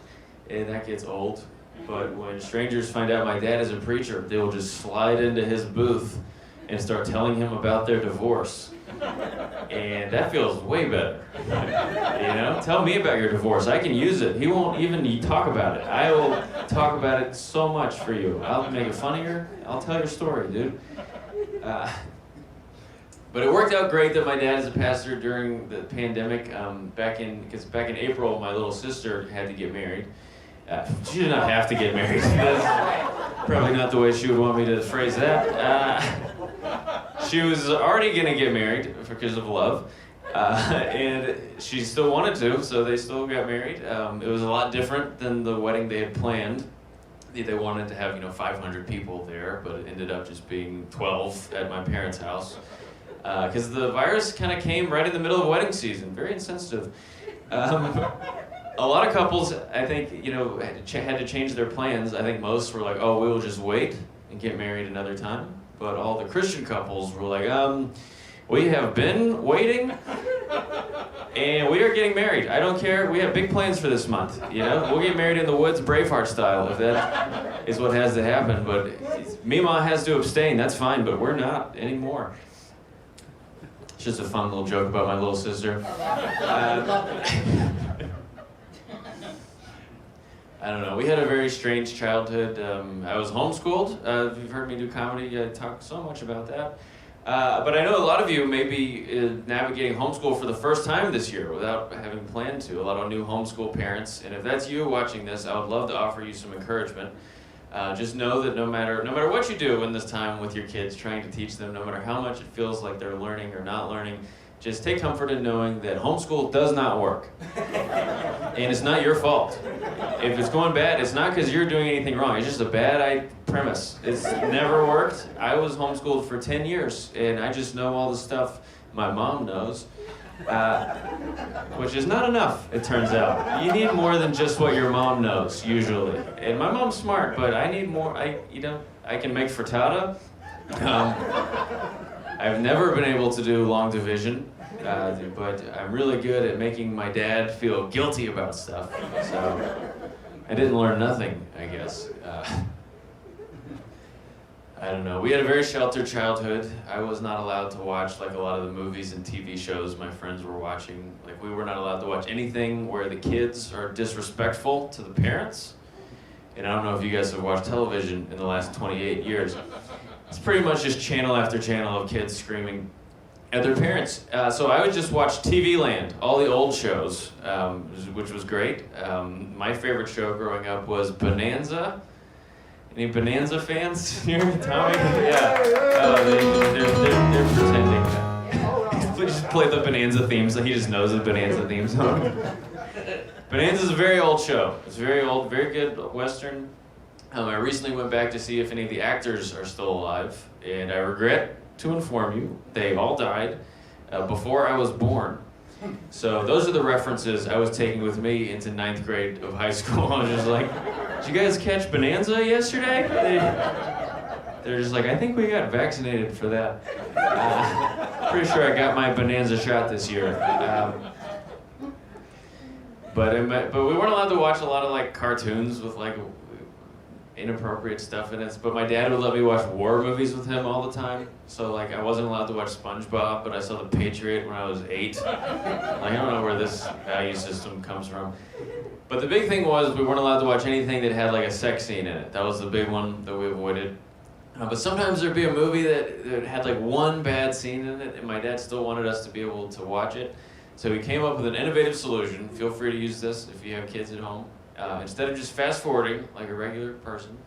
And that gets old. But when strangers find out my dad is a preacher, they will just slide into his booth and start telling him about their divorce. And that feels way better. Tell me about your divorce. I can use it. He won't even talk about it. I will talk about it so much for you. I'll make it funnier. I'll tell your story, dude. But it worked out great that my dad is a pastor during the pandemic. Because back in April, my little sister had to get married. She did not have to get married. That's probably not the way she would want me to phrase that. She was already going to get married because of love. And she still wanted to, so they still got married. It was a lot different than the wedding they had planned. They wanted to have 500 people there, but it ended up just being 12 at my parents' house. Because the virus kind of came right in the middle of wedding season. Very insensitive. A lot of couples, I think, had to change their plans. I think most were like, oh, we will just wait and get married another time. But all the Christian couples were like, we have been waiting, and we are getting married. I don't care. We have big plans for this month. We'll get married in the woods, Braveheart style, if that is what has to happen. But Mima has to abstain. That's fine, but we're not anymore. It's just a fun little joke about my little sister. I don't know. We had a very strange childhood. I was homeschooled. If you've heard me do comedy, I talk so much about that. But I know a lot of you may be navigating homeschool for the first time this year without having planned to. A lot of new homeschool parents. And if that's you watching this, I would love to offer you some encouragement. Just know that no matter what you do in this time with your kids, trying to teach them, no matter how much it feels like they're learning or not learning, just take comfort in knowing that homeschool does not work. And it's not your fault. If it's going bad, it's not because you're doing anything wrong. It's just a bad premise. It's never worked. I was homeschooled for 10 years, and I just know all the stuff my mom knows, which is not enough, it turns out. You need more than just what your mom knows, usually. And my mom's smart, but I need more. I can make frittata. I've never been able to do long division, but I'm really good at making my dad feel guilty about stuff. So I didn't learn nothing, I guess. I don't know. We had a very sheltered childhood. I was not allowed to watch like a lot of the movies and TV shows my friends were watching. Like we were not allowed to watch anything where the kids are disrespectful to the parents. And I don't know if you guys have watched television in the last 28 years. It's pretty much just channel after channel of kids screaming at their parents. So I would just watch TV Land, all the old shows, which was great. My favorite show growing up was Bonanza. Any Bonanza fans here? Tommy? Yeah. They're pretending. We just play the Bonanza theme, so he just knows the Bonanza theme song. Bonanza's a very old show. It's very old, very good Western. I recently went back to see if any of the actors are still alive, and I regret to inform you, they all died before I was born. So those are the references I was taking with me into 9th grade of high school. I was just like, did you guys catch Bonanza yesterday? They're just like, I think we got vaccinated for that. Pretty sure I got my Bonanza shot this year. But we weren't allowed to watch a lot of like cartoons with like inappropriate stuff in it. But my dad would let me watch war movies with him all the time. So like I wasn't allowed to watch SpongeBob, but I saw The Patriot when I was 8. Like I don't know where this value system comes from. But the big thing was we weren't allowed to watch anything that had like a sex scene in it. That was the big one that we avoided. But sometimes there'd be a movie that had like one bad scene in it, and my dad still wanted us to be able to watch it. So he came up with an innovative solution. Feel free to use this if you have kids at home. Instead of just fast forwarding like a regular person,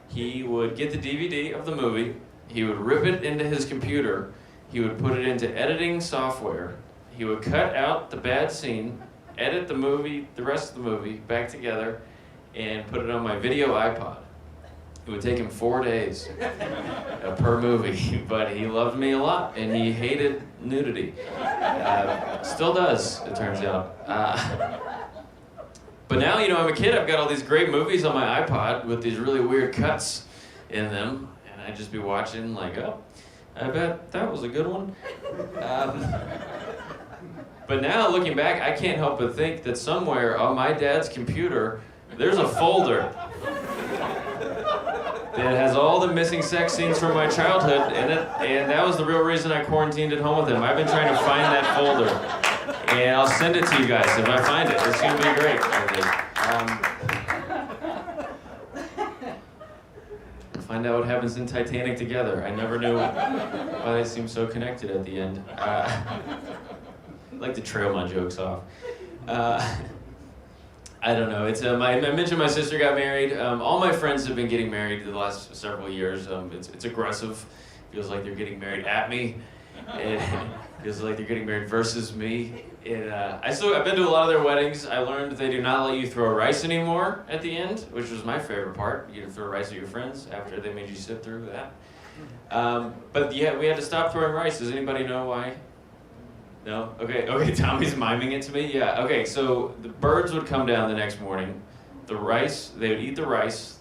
he would get the DVD of the movie, he would rip it into his computer, he would put it into editing software, he would cut out the bad scene, edit the rest of the movie back together, and put it on my video iPod. It would take him 4 days per movie, but he loved me a lot, and he hated nudity. Still does, it turns out. But now, I'm a kid, I've got all these great movies on my iPod with these really weird cuts in them, and I'd just be watching like, oh, I bet that was a good one. But now, looking back, I can't help but think that somewhere on my dad's computer, there's a folder that has all the missing sex scenes from my childhood in it, and that was the real reason I quarantined at home with him. I've been trying to find that folder, and I'll send it to you guys if I find it. It's gonna be great, I think. Find out what happens in Titanic together. I never knew why they seem so connected at the end. I like to trail my jokes off. I don't know. It's I mentioned my sister got married. All my friends have been getting married the last several years. It's aggressive. Feels like they're getting married at me. It feels like they're getting married versus me. I've been to a lot of their weddings. I learned they do not let you throw rice anymore at the end, which was my favorite part. You throw rice at your friends after they made you sit through that. But yeah, we had to stop throwing rice. Does anybody know why? No? Okay, Tommy's miming it to me. Yeah, okay, so the birds would come down the next morning. They would eat the rice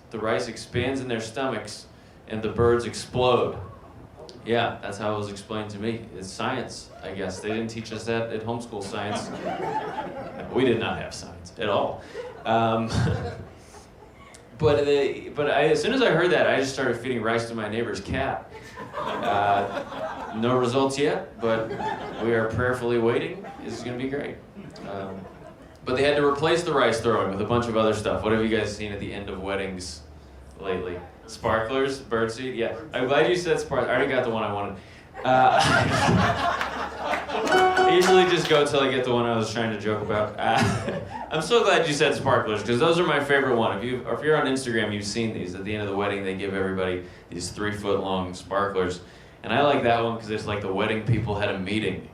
expands in their stomachs, and the birds explode. Yeah, that's how it was explained to me. It's science, I guess. They didn't teach us that at homeschool science. We did not have science at all. But as soon as I heard that, I just started feeding rice to my neighbor's cat. No results yet, but we are prayerfully waiting. This is going to be great. But they had to replace the rice throwing with a bunch of other stuff. What have you guys seen at the end of weddings lately? Sparklers? Birdseed? Yeah. I'm glad you said sparklers. I already got the one I wanted. I usually just go till I get the one I was trying to joke about. I'm so glad you said sparklers, because those are my favorite one. If you're on Instagram, you've seen these. At the end of the wedding, they give everybody these 3-foot long sparklers. And I like that one because it's like the wedding people had a meeting.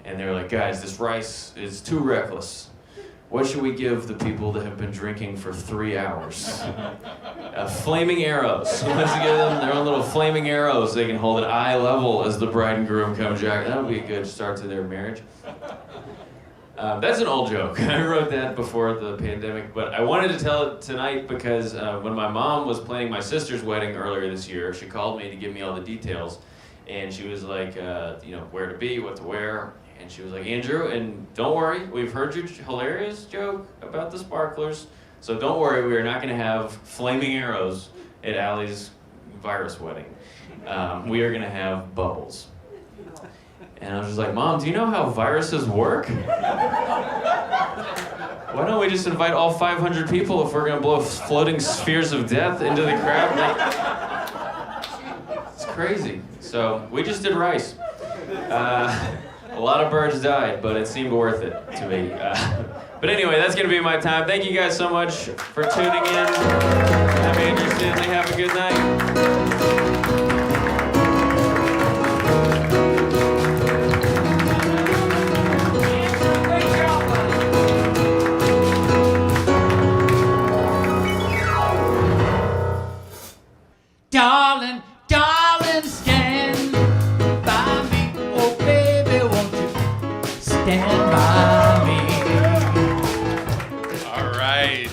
and they were like, guys, this rice is too reckless. What should we give the people that have been drinking for 3 hours? Flaming arrows. Let's give them their own little flaming arrows they can hold at eye level as the bride and groom come jack. That would be a good start to their marriage. That's an old joke. I wrote that before the pandemic, but I wanted to tell it tonight because when my mom was planning my sister's wedding earlier this year, she called me to give me all the details, and she was like, where to be, what to wear, and she was like, Andrew, and don't worry, we've heard your hilarious joke about the sparklers, so don't worry, we are not going to have flaming arrows at Allie's virus wedding. We are going to have bubbles. And I was just like, Mom, do you know how viruses work? Why don't we just invite all 500 people if we're going to blow floating spheres of death into the crowd? Like, it's crazy. So we just did rice. A lot of birds died, but it seemed worth it to me. But anyway, that's going to be my time. Thank you guys so much for tuning in. I'm Andrew Stanley. Have a good night. Darling, darling, stand by me. Oh, baby, won't you stand by me? All right.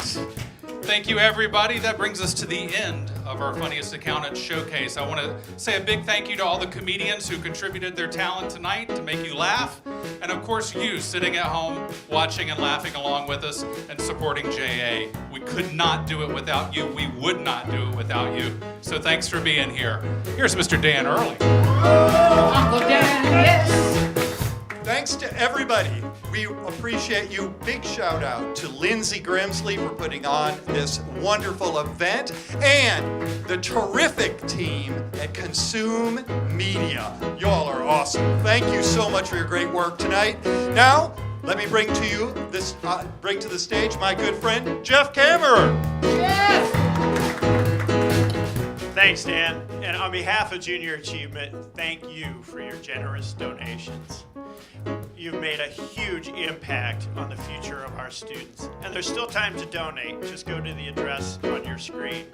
Thank you, everybody. That brings us to the end of our Funniest Accountant Showcase. I want to say a big thank you to all the comedians who contributed their talent tonight to make you laugh. And of course, you sitting at home, watching and laughing along with us and supporting JA. We could not do it without you. We would not do it without you. So thanks for being here. Here's Mr. Dan Early. Uncle Dan, yes. Thanks to everybody. We appreciate you. Big shout out to Lindsay Grimsley for putting on this wonderful event and the terrific team at Consume Media. Y'all are awesome. Thank you so much for your great work tonight. Now, let me bring to the stage my good friend, Jeff Cameron. Yes. Thanks, Dan. And on behalf of Junior Achievement, thank you for your generous donations. You've made a huge impact on the future of our students. And there's still time to donate. Just go to the address on your screen.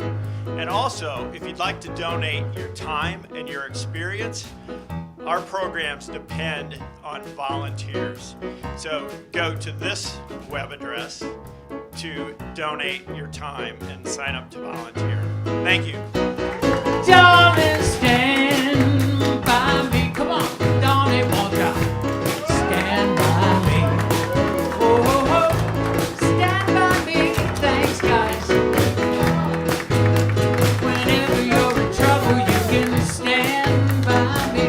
And also, if you'd like to donate your time and your experience, our programs depend on volunteers. So go to this web address to donate your time and sign up to volunteer. Thank you. Darling, stand by me. Come on, darling, won't you stand by me? Oh, oh, oh, stand by me. Thanks, guys. Whenever you're in trouble, you can stand by me.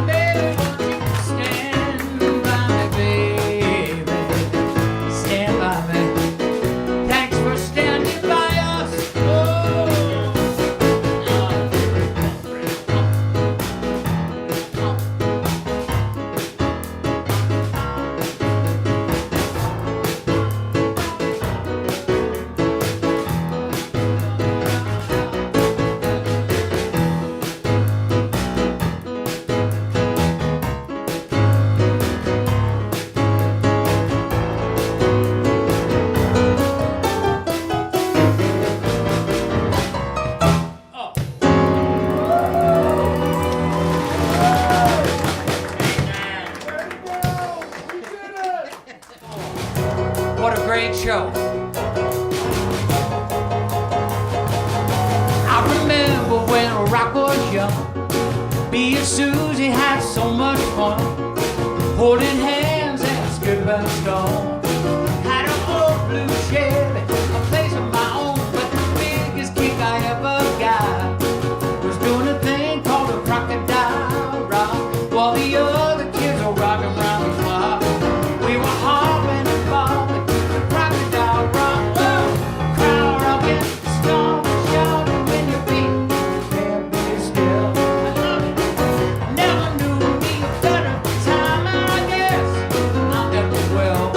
Baby, won't you stand by me, baby? Stand by me. Thanks for standing by us. Oh. What a great show. I remember when rock was young. Me and Susie had so much fun. Holding hands and skirt by the storm. Had an old blue Chevy, a place of my own. But the biggest kick I ever got was doing a thing called a crocodile rock. While the other kids were rocking around the clock. We were hopping and bobbing the crocodile rock. Oh, crowd rocking, storm shouting when your feet can't be still. Never knew me a better time, I guess. I never will.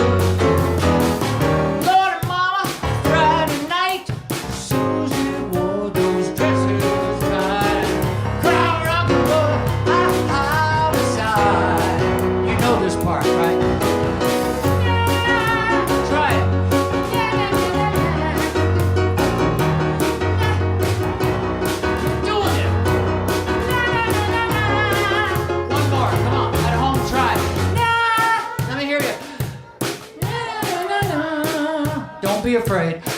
afraid.